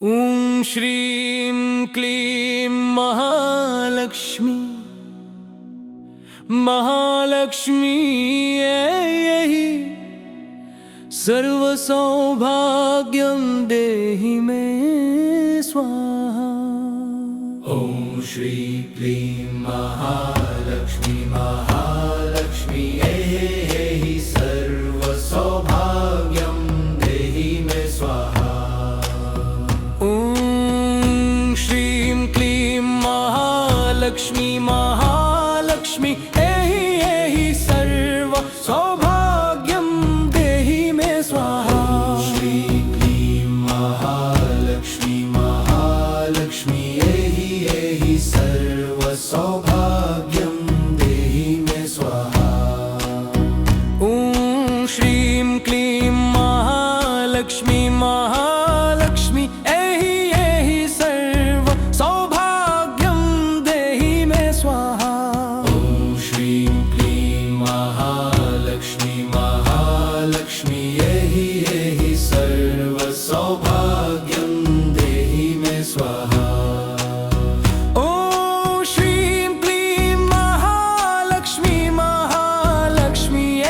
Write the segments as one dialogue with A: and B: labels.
A: ॐ श्रीं क्लीं महालक्ष्मी महालक्ष्मी ऐ सर्व सौभाग्यं देहि मे स्वाहा।
B: ॐ श्री क्लीं महालक्ष्मी महालक्ष्मी ऐ सर्व सौभाग्यं देहि मे स्वाहा।
A: ॐ श्रीं क्लीं महालक्ष्मी महालक्ष्मी ऐ सर्व सौभाग्यं देहि मे स्वाहा।
B: श्री क्लीं महालक्ष्मी महालक्ष्मी ऐ सर्व सौभाग्यं देहि मे स्वाहा।
A: ॐ श्रीं क्लीं महालक्ष्मी महालक्ष्मी ऐ सर्व सौभाग्यं देहि मे स्वाहा।
B: ॐ श्रीं क्लीं महालक्ष्मी महालक्ष्मी ऐ सर्व सौभाग्यं देहि मे स्वाहा।
A: ॐ श्रीं क्लीं महालक्ष्मी महालक्ष्मी ऐ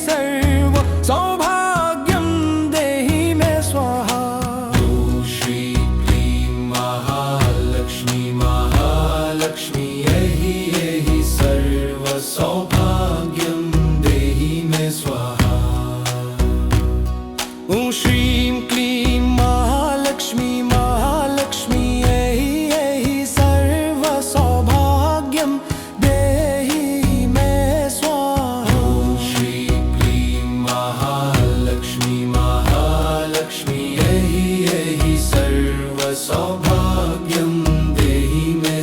A: सर्व सौभाग्यं देहि मे स्वाहा।
B: ॐ श्री क्लीं महालक्ष्मी महालक्ष्मी ऐ सर्व सौभाग्यं देहि मे स्वाहा।
A: ॐ श्रीं क्लीं महालक्ष्मी महालक्ष्मी ऐ सर्व सौभाग्यं देहि मे स्वाहा।
B: ॐ श्री क्लीं महालक्ष्मी महालक्ष्मी ऐ सर्व सौभाग्यं देहि मे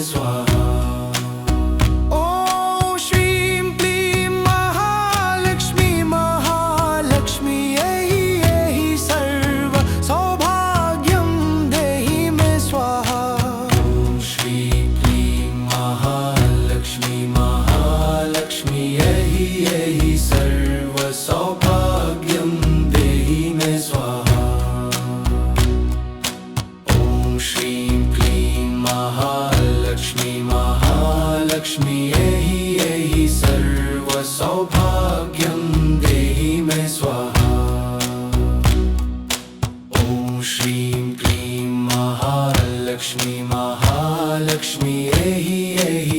B: स्वाहा।
A: ॐ श्रीं क्लीं महालक्ष्मी महालक्ष्मी ऐ सर्व सौभाग्यं देहि मे स्वाहा।
B: ॐ श्री क्लीं महालक्ष्मी महालक्ष्मी ऐ सर्व सौभाग्यं देहि मे स्वाहा। ॐ श्रीं क्लीं महालक्ष्मी महालक्ष्मी ऐ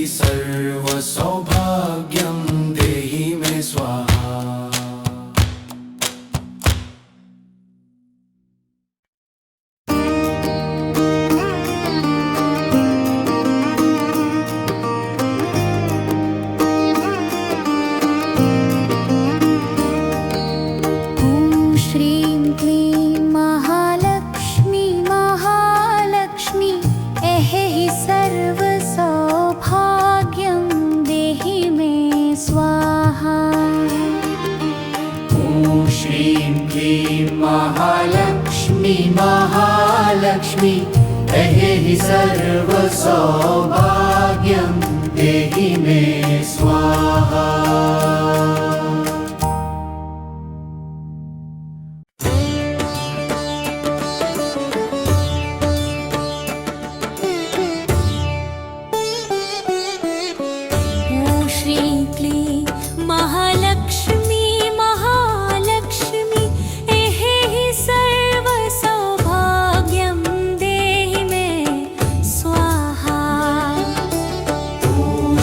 B: सर्व सौभाग्यं देहि मे स्वाहा। ॐ श्रीं क्लीं महालक्ष्मी महालक्ष्मी ऐ सर्व सौभाग्यं देहि मे स्वाहा।
C: ॐ श्रीं क्लीं महालक्ष्मी महालक्ष्मी ऐ सर्व सौभाग्यं देहि मे स्वाहा।
B: ॐ श्रीं क्लीं महालक्ष्मी महालक्ष्मी ऐ सर्व सौभाग्यं देहि मे स्वाहा।
C: ॐ श्रीं क्लीं महालक्ष्मी महालक्ष्मी ऐ सर्व सौभाग्यं देहि मे स्वाहा।
B: ॐ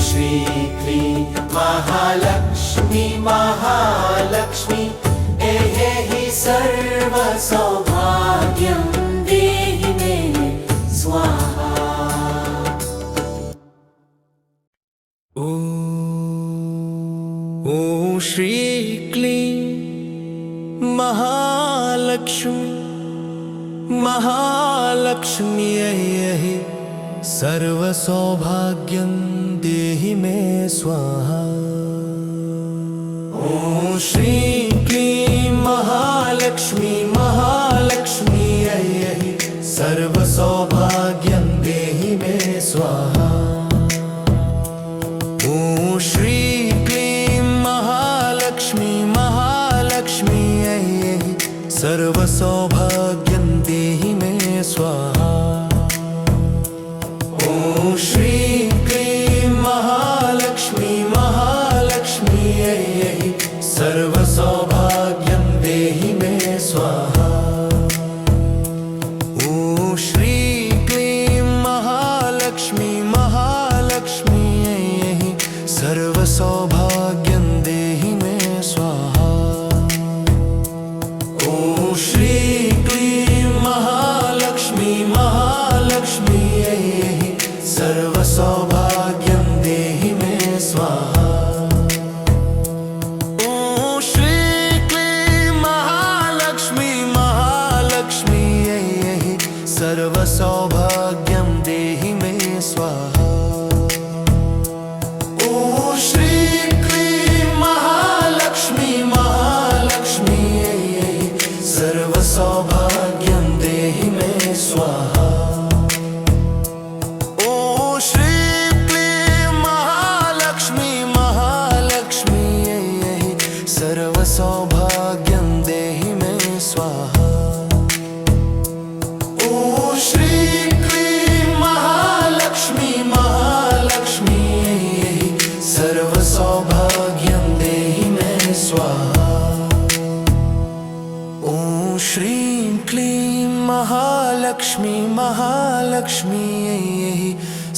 B: श्री क्लीं महालक्ष्मी महालक्ष्मी ऐ सर्व सौभाग्यं देहि मे स्वाहा।
A: ॐ श्रीं क्लीं महालक्ष्मी महालक्ष्मी ऐ सर्व सौभाग्यं देहि मे स्वाहा। ॐ श्रीं क्लीं महालक्ष्मी महालक्ष्मी ऐ सर्व सौभाग्यं देहि मे स्वाहा। ॐ श्रीं क्लीं महालक्ष्मी महालक्ष्मी ऐ सर्व सौभाग्यं देहि मे स्वाहा। ॐ श्रीं क्लीं महालक्ष्मी महालक्ष्मी ऐ सर्वसौभाग्यं देहि मे स्वाहा। ॐ श्रीं क्लीं महालक्ष्मी महालक्ष्मी ऐ सर्वसौभाग्यं देहि मे स्वाहा। ॐ श्रीं क्लीं महालक्ष्मी महालक्ष्मी ऐ सर्वसौभाग्यं देहि मे स्वाहा। ॐ श्रीं क्लीं महालक्ष्मी महालक्ष्मी ऐ सर्वसौभाग्यं देहि मे स्वाहा। ॐ श्रीं क्लीं महालक्ष्मी महालक्ष्मी ऐ सर्वसौभाग्यं देहि मे स्वाहा। ॐ श्रीं क्लीं महालक्ष्मी महालक्ष्मी ऐ सर्वसौभाग्यं देहि मे स्वाहा। ॐ श्रीं क्लीं महालक्ष्मी महालक्ष्मी ऐ सर्वसौभाग्यं देहि मे स्वाहा। ॐ श्रीं क्लीं महालक्ष्मी महालक्ष्मी ऐ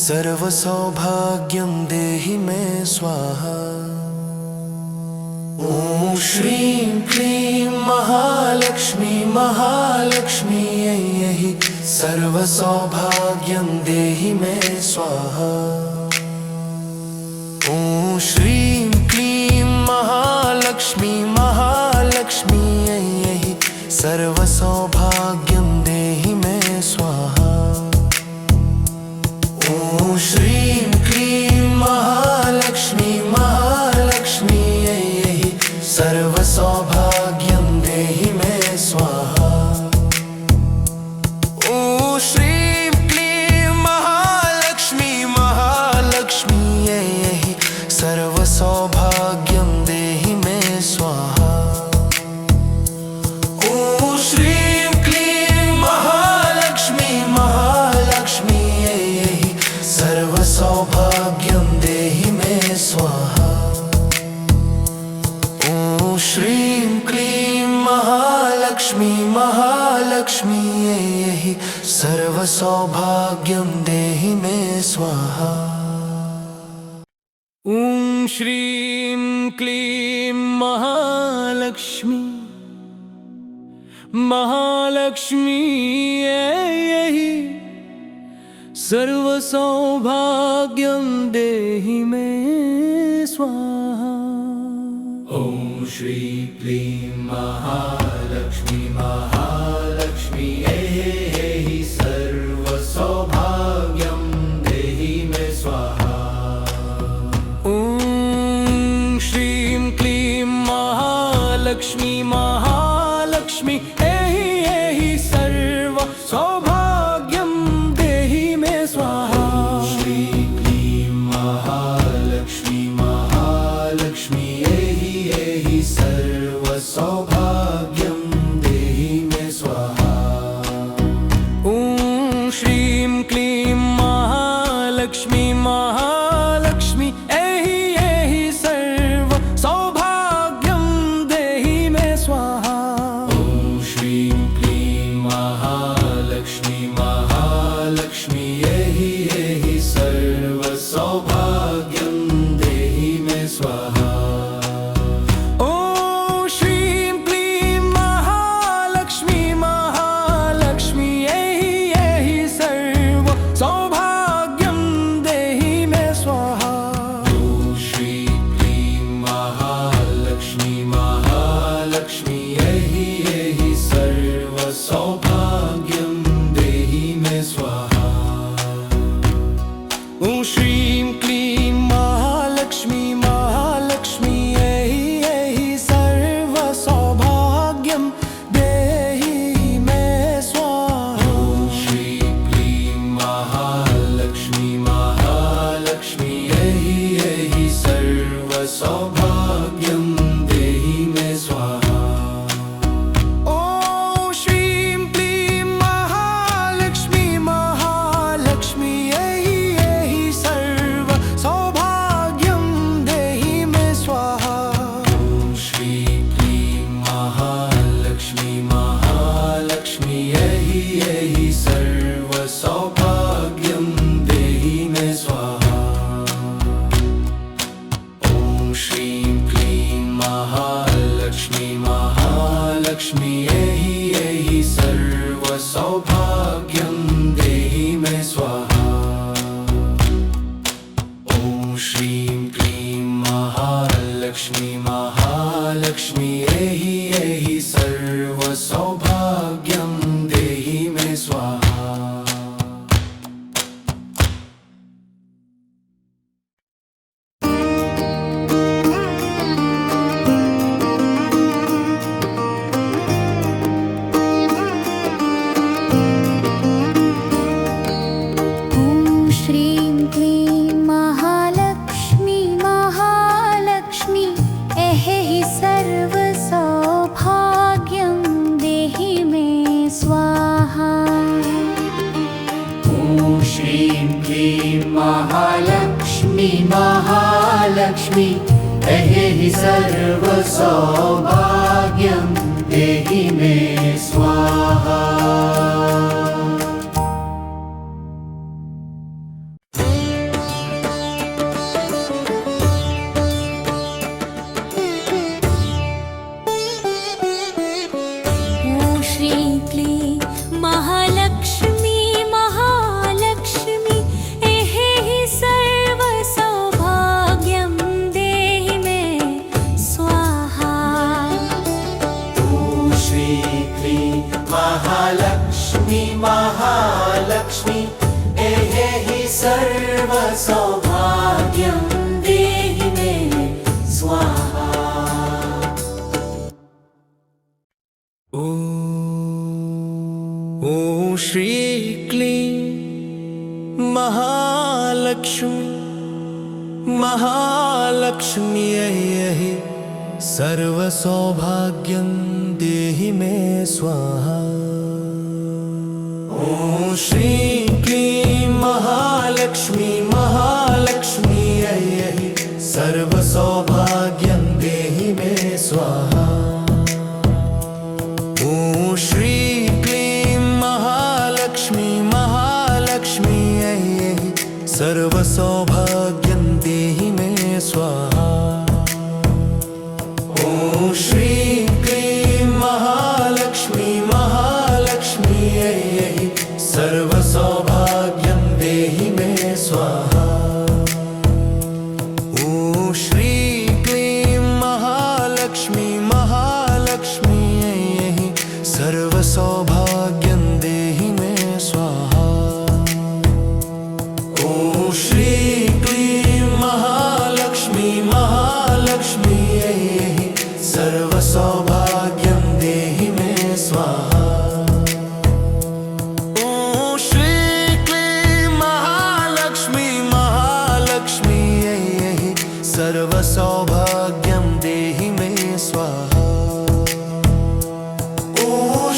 A: सर्वसौभाग्यं देहि मे स्वाहा। ॐ श्रीं क्लीं महालक्ष्मी महालक्ष्मी ऐ सर्वसौभाग्यं देहि मे स्वाहा। ॐ श्रीं क्लीं महालक्ष्मी महालक्ष्मी ऐ सर्वसौभाग्यं देहि मे स्वाहा। ॐ श्रीं क्लीं महालक्ष्मी महालक्ष्मी ऐ सर्वसौभाग्यं देहि मे स्वाहा। ॐ श्रीं क्लीं महालक्ष्मी महालक्ष्मी ऐ सर्वसौभाग्यं देहि मे स्वाहा। ॐ श्रीं क्लीं महालक्ष्मी महालक्ष्मी ऐ सर्वसौभाग्यं देहि मे स्वाहा। ॐ श्रीं क्लीं महालक्ष्मी महालक्ष्मी ऐ सर्वसौभाग्यं देहि मे स्वाहा। ॐ श्रीं क्लीं महालक्ष्मी महालक्ष्मी ऐ सर्वसौभाग्यं देहि मे स्वाहा।
B: ॐ श्रीं क्लीं महालक्ष्मी महालक्ष्मी ऐ सर्वसौभाग्यं देहि मे स्वाहा।
A: ॐ श्रीं क्लीं महालक्ष्मी महालक्ष्मी ऐ सर्वसौभाग्यं देहि मे स्वाहा।
B: श्रीं क्लीं महालक्ष्मी महालक्ष्मी ऐ सर्वसौभाग्यं देहि मे स्वाहा।
A: ॐ श्रीं क्लीं महालक्ष्मी महालक्ष्मी ऐ सर्वसौभाग्यं देहि मे स्वाहा।
B: ॐ श्रीं क्लीं महालक्ष्मी एहि सर्वसौभाग्यं देहि मे स्वाहा। ॐ श्रीं क्लीं महालक्ष्मी महालक्ष्मी एहि सर्वसौभाग्यं देहि मे स्वाहा। ॐ श्रीं क्लीं महालक्ष्मी महालक्ष्मी एहि सर्वसौभाग्यं देहि मे स्वाहा।
C: ॐ श्रीं क्लीं महालक्ष्मी महालक्ष्मी एहि सर्वसौभाग्यं देहि मे स्वाहा।
B: ॐ श्रीं क्लीं महालक्ष्मी महालक्ष्मी एहि सर्वसौभाग्यं देहि मे स्वाहा।
C: ॐ श्रीं क्लीं महालक्ष्मी महालक्ष्मी एहि सर्वसौभाग्यं देहि मे स्वाहा।
B: ॐ श्रीं क्लीं महालक्ष्मी महालक्ष्मी एहि सर्वसौभाग्यं देहि मे स्वाहा।
A: ॐ श्री क्लीं महालक्ष्मी महालक्ष्मी एहि सर्वसौभाग्यं देहि मे स्वाहा। ॐ श्री क्लीं महालक्ष्मी महालक्ष्मी एहि सर्वसौभाग्यं देहि मे स्वाहा। ॐ श्री क्लीं महालक्ष्मी महालक्ष्मी एहि सर्वसौभाग्यं देहि मे स्वाहा। ॐ श्री क्लीं महालक्ष्मी महालक्ष्मी एहि सर्वसौभाग्यं देहि मे स्वाहा। ॐ श्री क्लीं महालक्ष्मी महालक्ष्मी एहि सर्वसौभाग्यं देहि मे स्वाहा। ॐ श्री क्लीं महालक्ष्मी महालक्ष्मी एहि सर्वसौभाग्यं देहि मे स्वाहा। ॐ श्री क्लीं महालक्ष्मी महालक्ष्मी एहि सर्वसौभाग्यं देहि मे स्वाहा। ॐ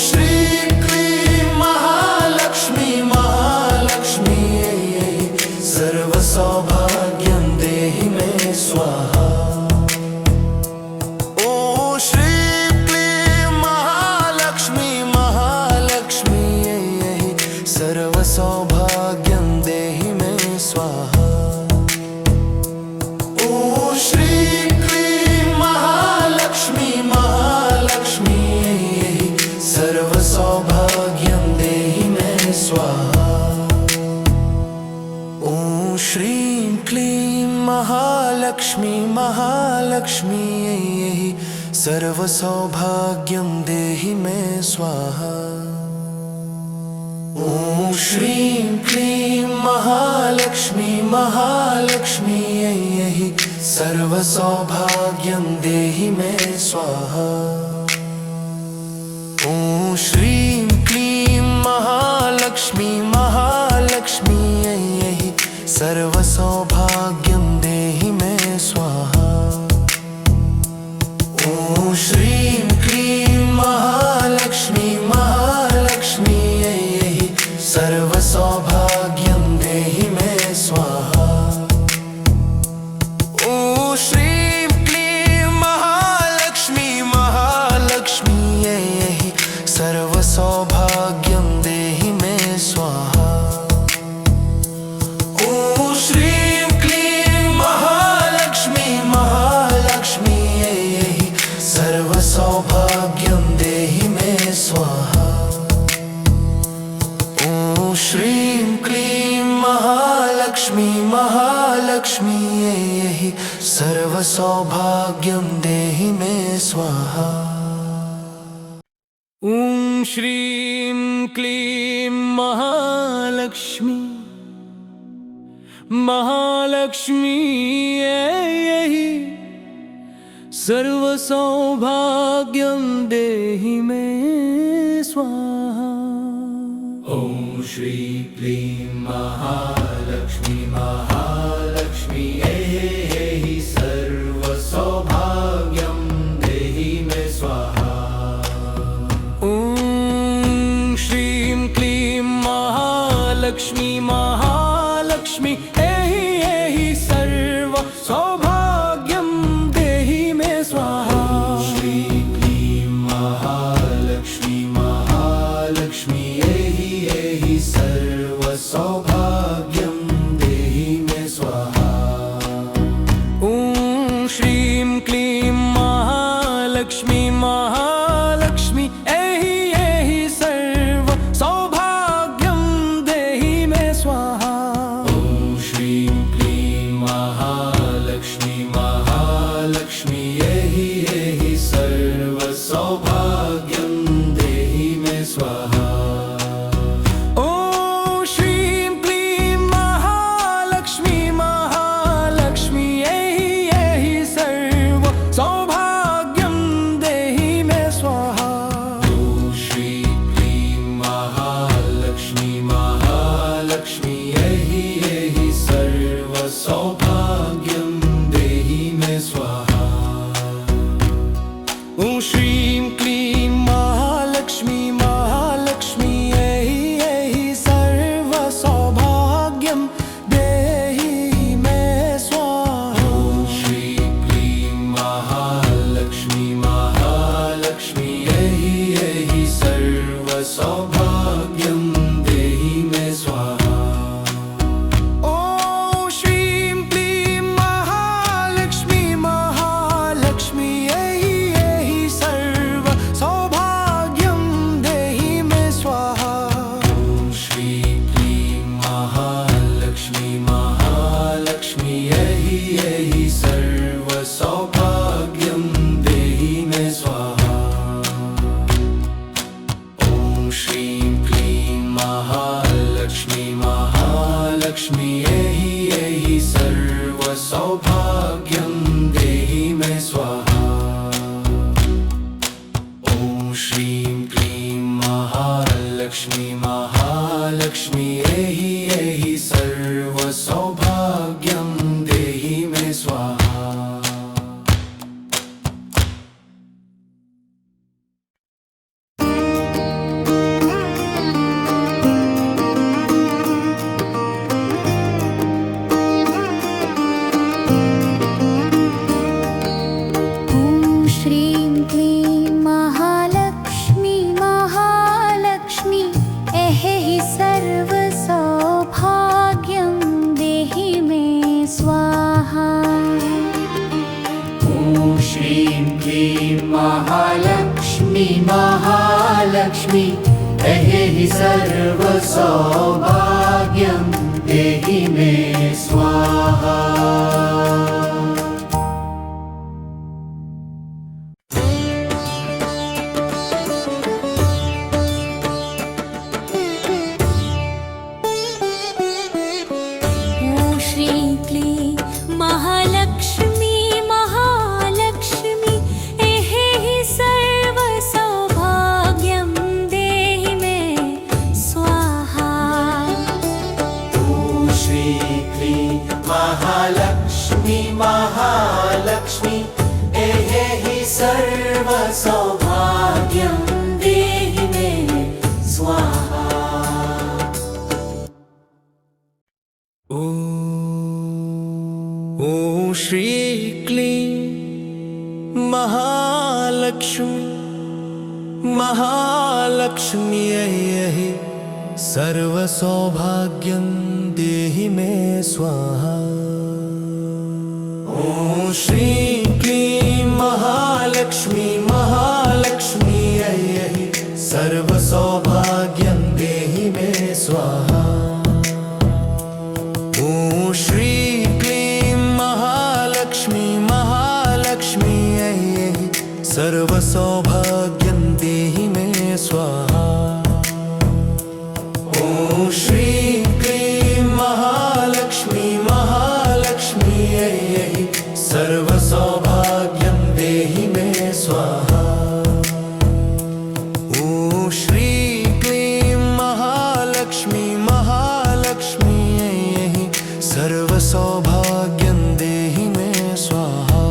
A: श्री क्लीं महालक्ष्मी महालक्ष्मी एहि सर्वसौभाग्यं देहि मे स्वाहा। ॐ श्री क्लीं महालक्ष्मी महालक्ष्मी एहि सर्वसौभाग्यं देहि मे स्वाहा। ॐ श्री क्लीं महालक्ष्मी महालक्ष्मी एहि सर्वसौभाग्यं देहि मे स्वाहा। ॐ श्रीं क्लीं महालक्ष्मी महालक्ष्मी एहि सर्वसौभाग्यं देहि मे स्वाहा। ॐ श्रीं क्लीं महालक्ष्मी महालक्ष्मी एहि सर्वसौभाग्यं देहि मे स्वाहा। ॐ श्रीं क्लीं महालक्ष्मी महालक्ष्मी एहि सर्वसौभाग्यं देहि मे स्वाहा। ॐ श्रीं क्लीं महालक्ष्मी महालक्ष्मी एहि सर्वसौभाग्यं देहि मे स्वाहा। ॐ श्रीं क्लीं महालक्ष्मी महालक्ष्मी एहि सर्वसौभाग्यं देहि में स्वाहा। ॐ श्रीं क्लीं महालक्ष्मी महालक्ष्मी ऐ सर्व सौभाग्यं देहि मे स्वाहा। ॐ श्रीं क्लीं महालक्ष्मी महालक्ष्मी ऐ सर्व सौभाग्यं देहि मे स्वाहा।
D: ॐ श्रीं क्लीं महालक्ष्मी महालक्ष्मी ऐ सर्व सौभाग्यं देहि मे स्वाहा।
B: ॐ श्री क्लीं महालक्ष्मी महालक्ष्मी ऐ सर्व सौभाग्यं देहि मे स्वाहा।
D: ॐ श्रीं क्लीं महालक्ष्मी महालक्ष्मी ऐ सर्व सौभाग्यं देहि मे स्वाहा।
B: श्री क्लीं महालक्ष्मी महालक्ष्मी ऐ सर्व सौभाग्यं देहि मे स्वाहा।
D: ॐ श्रीं क्लीं महालक्ष्मी महालक्ष्मी ऐ सर्व सौभाग्यं देहि मे स्वाहा।
B: ॐ श्रीं क्लीं महालक्ष्मी महालक्ष्मी ऐ सर्व सौभाग्यं देहि मे स्वाहा।
D: ॐ श्रीं क्लीं महालक्ष्मी महालक्ष्मी ऐ सर्व सौभाग्यं देहि मे स्वाहा।
B: ॐ श्री क्लीं महालक्ष्मी महालक्ष्मी ऐ सर्व सौभाग्यं देहि मे स्वाहा।
D: ॐ श्रीं क्लीं महालक्ष्मी महालक्ष्मी ऐ सर्व सौभाग्यं देहि मे स्वाहा।
B: ॐ श्री क्लीं महालक्ष्मी महालक्ष्मी ऐ सर्व सौभाग्यं देहि मे स्वाहा।
D: ॐ श्रीं क्लीं महालक्ष्मी महालक्ष्मी ऐ सर्व सौभाग्यं देहि मे स्वाहा।
B: ॐ श्री क्लीं महालक्ष्मी महालक्ष्मी ऐ सर्व सौभाग्यं देहि मे स्वाहा। ॐ श्रीं क्लीं महालक्ष्मी महालक्ष्मी ऐ सर्व सौभाग्यं देहि मे स्वाहा। ॐ श्रीं क्लीं महालक्ष्मी महालक्ष्मी ऐ सर्व सौभाग्यं देहि मे स्वाहा।
C: ॐ श्रीं क्लीं महालक्ष्मी महालक्ष्मी ऐ सर्व सौभाग्यं देहि मे स्वाहा।
B: ॐ श्रीं क्लीं महालक्ष्मी महालक्ष्मी ऐ सर्व सौभाग्यं देहि मे स्वाहा।
C: ॐ श्रीं क्लीं महालक्ष्मी महालक्ष्मी ऐ सर्व सौभाग्यं देहि मे स्वाहा।
B: ॐ श्री क्लीं महालक्ष्मी महालक्ष्मी ऐ सर्व सौभाग्यं देहि मे स्वाहा।
A: ॐ श्री क्लीं महालक्ष्मी महालक्ष्मी ऐ सर्व सौभाग्यं देहि मे स्वाहा। ॐ श्रीं क्लीं महालक्ष्मी महालक्ष्मी ऐ सर्व सौभाग्यं देहि मे स्वाहा। ॐ श्रीं क्लीं महालक्ष्मी महालक्ष्मी ऐ सर्व सौभाग्यं देहि मे स्वाहा। ॐ श्रीं क्लीं महालक्ष्मी महालक्ष्मी ऐ सर्व सौभाग्यं देहि मे स्वाहा। ॐ श्रीं क्लीं महालक्ष्मी महालक्ष्मी ऐ सर्व सौभाग्यं देहि मे स्वाहा।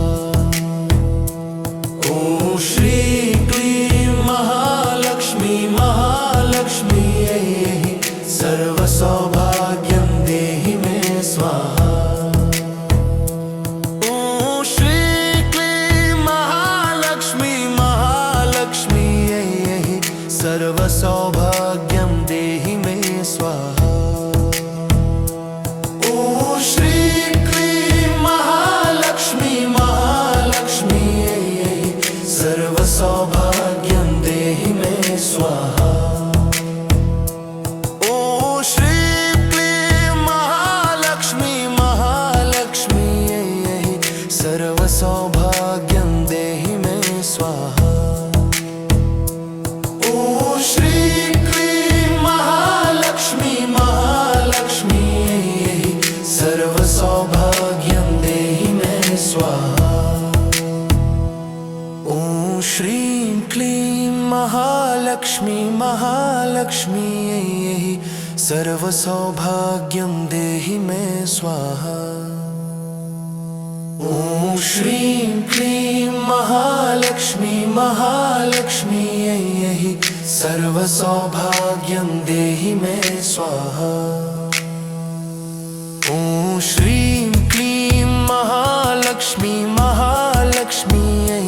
A: ॐ श्रीं क्लीं महालक्ष्मी महालक्ष्मी ऐ सर्व सौभाग्यं देहि मे स्वाहा। ॐ श्रीं क्लीं महालक्ष्मी महालक्ष्मी ऐ सर्व सौभाग्यं देहि मे स्वाहा। ॐ श्रीं क्लीं महालक्ष्मी महालक्ष्मी ऐ सर्व सौभाग्यं देहि मे स्वाहा। ॐ श्रीं क्लीं महालक्ष्मी महालक्ष्मी ऐ सर्व सौभाग्यं देहि मे स्वाहा। ॐ श्रीं क्लीं महालक्ष्मी महालक्ष्मी ऐ सर्व सौभाग्यं देहि मे स्वाहा। ॐ श्रीं क्लीं महालक्ष्मी महालक्ष्मी ऐ सर्व सौभाग्यं देहि मे स्वाहा। ॐ श्रीं क्लीं महालक्ष्मी महालक्ष्मी ऐ सर्व सौभाग्यं देहि मे स्वाहा। ॐ श्रीं क्लीं महालक्ष्मी महालक्ष्मी ऐ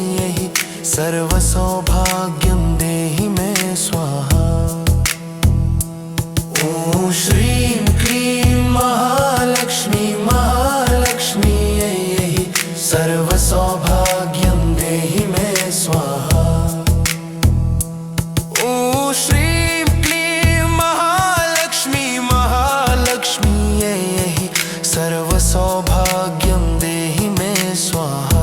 A: सर्व सौभाग्यं देहि मे स्वाहा। ॐ श्रीं क्लीं महालक्ष्मी महालक्ष्मी ऐ सर्व सौभाग्यं देहि मे स्वाहा। ॐ श्रीं क्लीं महालक्ष्मी महालक्ष्मी ऐ सर्व सौभाग्यं देहि मे स्वाहा।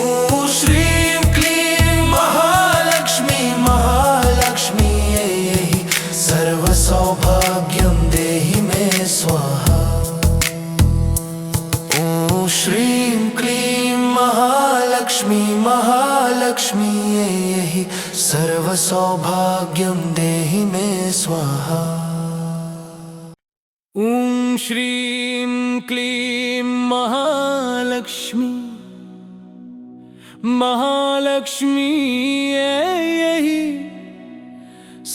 A: ॐ श्रीं क्लीं महालक्ष्मी महालक्ष्मी ऐ सर्व सौभाग्यं देहि मे स्वाहा। ॐ श्रीं क्लीं महालक्ष्मी महालक्ष्मी ऐ सर्व सौभाग्यं देहि मे स्वाहा। ॐ श्रीं क्लीं महालक्ष्मी महालक्ष्मी ऐ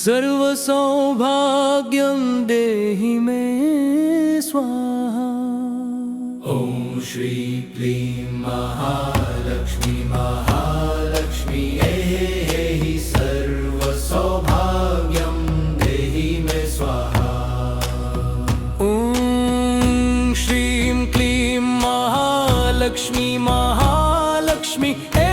A: सर्व सौभाग्यं देहि मे स्वाहा।
B: ॐ श्रीं क्लीं महालक्ष्मी महालक्ष्मी ऐ सर्व सौभाग्यं देहि मे स्वाहा।
A: ॐ श्रीं क्लीं महालक्ष्मी महालक्ष्मी ऐ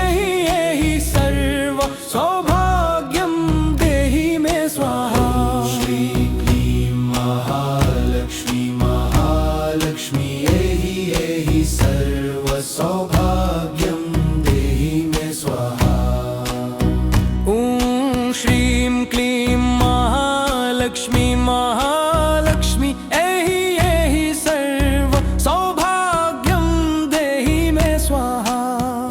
A: सर्व सौभाग्यं देहि मे स्वाहा।
B: श्रीं क्लीं महालक्ष्मी महालक्ष्मी ऐ सर्व सौभाग्यं देहि मे स्वाहा।
A: ॐ श्रीं क्लीं महालक्ष्मी महालक्ष्मी ऐ सर्व सौभाग्यं देहि मे स्वाहा।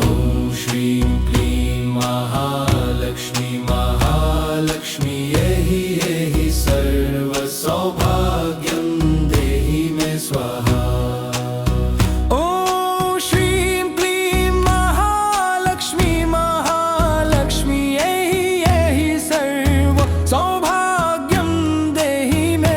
B: ॐ श्रीं क्लीं महालक्ष्मी महालक्ष्मी ऐ सर्व सौभाग्यं देहि मे स्वाहा।
A: ॐ श्रीं क्लीं महालक्ष्मी महालक्ष्मी ऐ सर्व सौभाग्यं देहि मे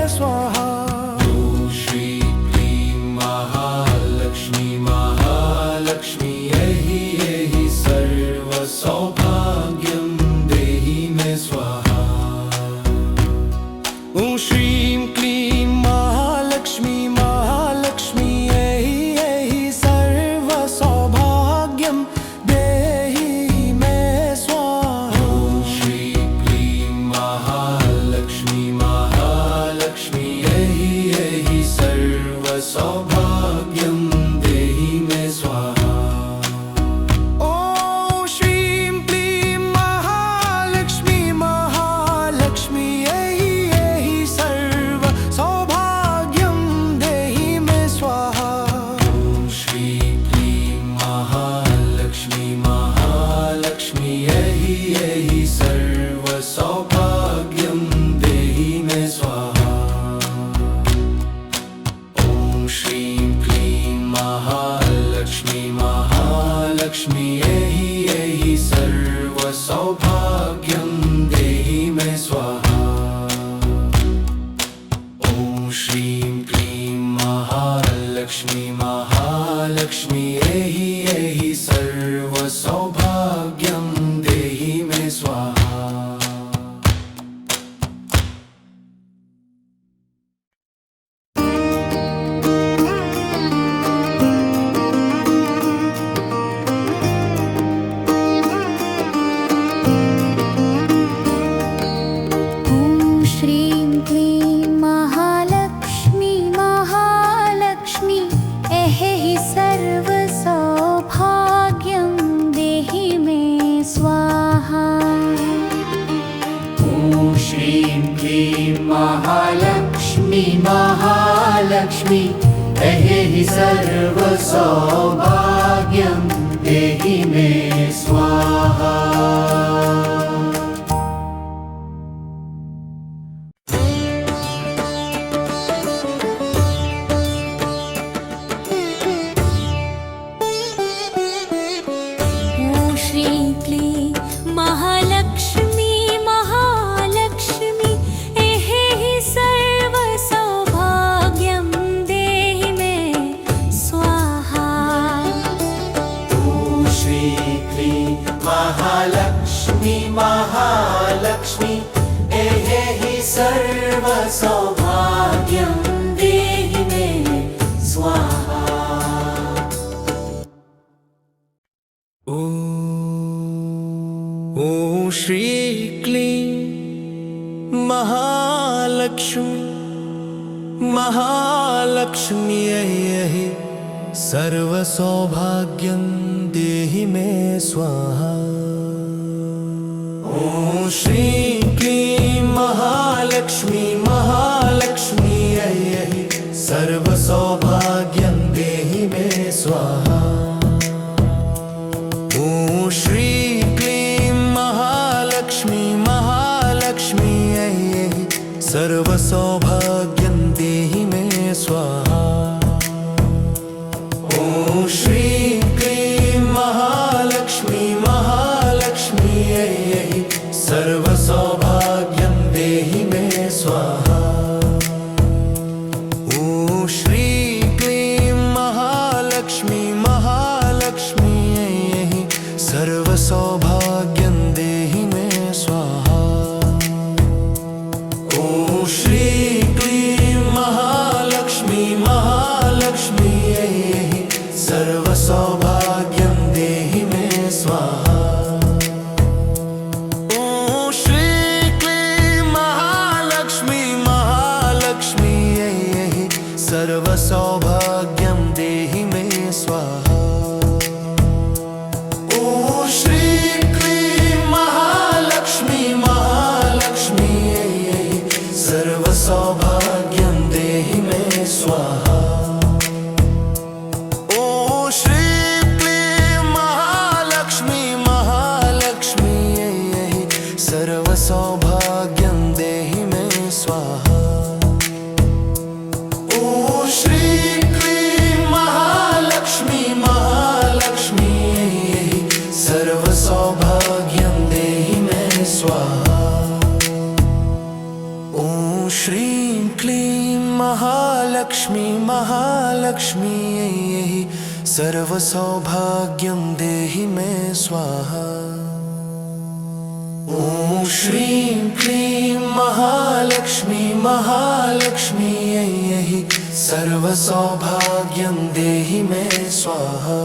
B: महालक्ष्मी एहि एहि सर्व सौभाग्यं देहि मे स्वाहा।
C: ॐ श्रीं क्लीं महालक्ष्मी महालक्ष्मी ऐहि सर्वसौभाग्यं देहि मे स्वाहा।
B: ॐ श्रीं क्लीं महालक्ष्मी महालक्ष्मी ऐहि सर्व सौभाग्यं देहि मे स्वाहा।
C: ॐ श्रीं क्लीं महालक्ष्मी महालक्ष्मी ऐहि सर्वसौभाग्यं देहि मे स्वाहा।
B: ॐ श्रीं क्लीं महालक्ष्मी महालक्ष्मी ऐहि सर्व सौभाग्यं देहि मे स्वाहा।
A: ॐ श्री क्लीं महालक्ष्मी महालक्ष्मी ऐहि सर्वसौभाग्यं देहि मे स्वाहा। ॐ श्री क्लीं महालक्ष्मी महालक्ष्मी ऐहि सर्वसौभाग्यं देहि मे स्वाहा। ॐ श्री क्लीं महालक्ष्मी महालक्ष्मी ऐहि सर्वसौभाग्यं देहि मे स्वाहा। ॐ श्री क्लीं महालक्ष्मी महालक्ष्मी ऐहि सर्वसौभाग्यं देहि मे स्वाहा। ॐ श्री क्लीं महालक्ष्मी महालक्ष्मी ऐहि सर्वसौभाग्यं देहि मे स्वाहा। ॐ श्री क्लीं महालक्ष्मी महालक्ष्मी ऐहि सर्वसौभाग्यं देहि मे स्वाहा। ॐ श्री क्लीं महालक्ष्मी महालक्ष्मी ऐहि सर्वसौभाग्यं देहि मे स्वाहा। ॐ श्री क्लीं महालक्ष्मी महालक्ष्मी ऐहि सर्वसौभाग्यं देहि मे स्वाहा। ॐ श्री क्लीं महालक्ष्मी महालक्ष्मी ऐहि सर्वसौभाग्यं देहि मे स्वाहा। ॐ श्री क्लीं महालक्ष्मी महालक्ष्मी ऐहि सर्वसौभाग्यं देहि मे स्वाहा। ॐ श्रीं क्लीं महालक्ष्मी महालक्ष्मी ऐहि सर्वसौभाग्यं देहि मे स्वाहा। ॐ श्रीं क्लीं महालक्ष्मी महालक्ष्मी ऐहि सर्वसौभाग्यं देहि मे स्वाहा।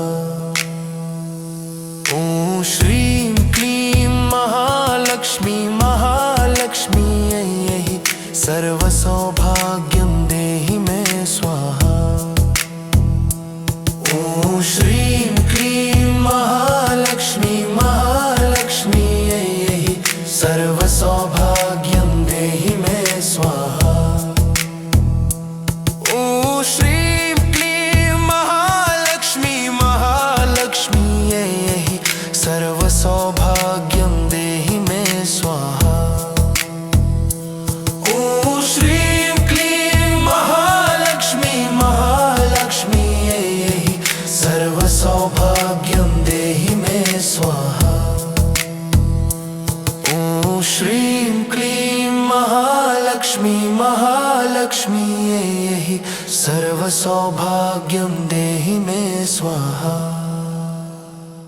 A: ॐ श्रीं क्लीं महालक्ष्मी महालक्ष्मी ऐहि सर्वसौभाग्यं देहि मे स्वाहा। ॐ श्रीं क्लीं महालक्ष्मी महालक्ष्मी ऐहि सर्वसौभाग्यं देहि मे स्वाहा। ॐ श्रीं क्लीं महालक्ष्मी महालक्ष्मी ऐहि सर्वसौभाग्यं देहि मे स्वाहा। ॐ श्रीं क्लीं महालक्ष्मी महालक्ष्मी ऐहि सर्वसौभाग्यं देहि मे स्वाहा। ॐ श्रीं क्लीं महालक्ष्मी महालक्ष्मी महालक्ष्मी ये यही सर्व सौभाग्यम देहि मे स्वाहा।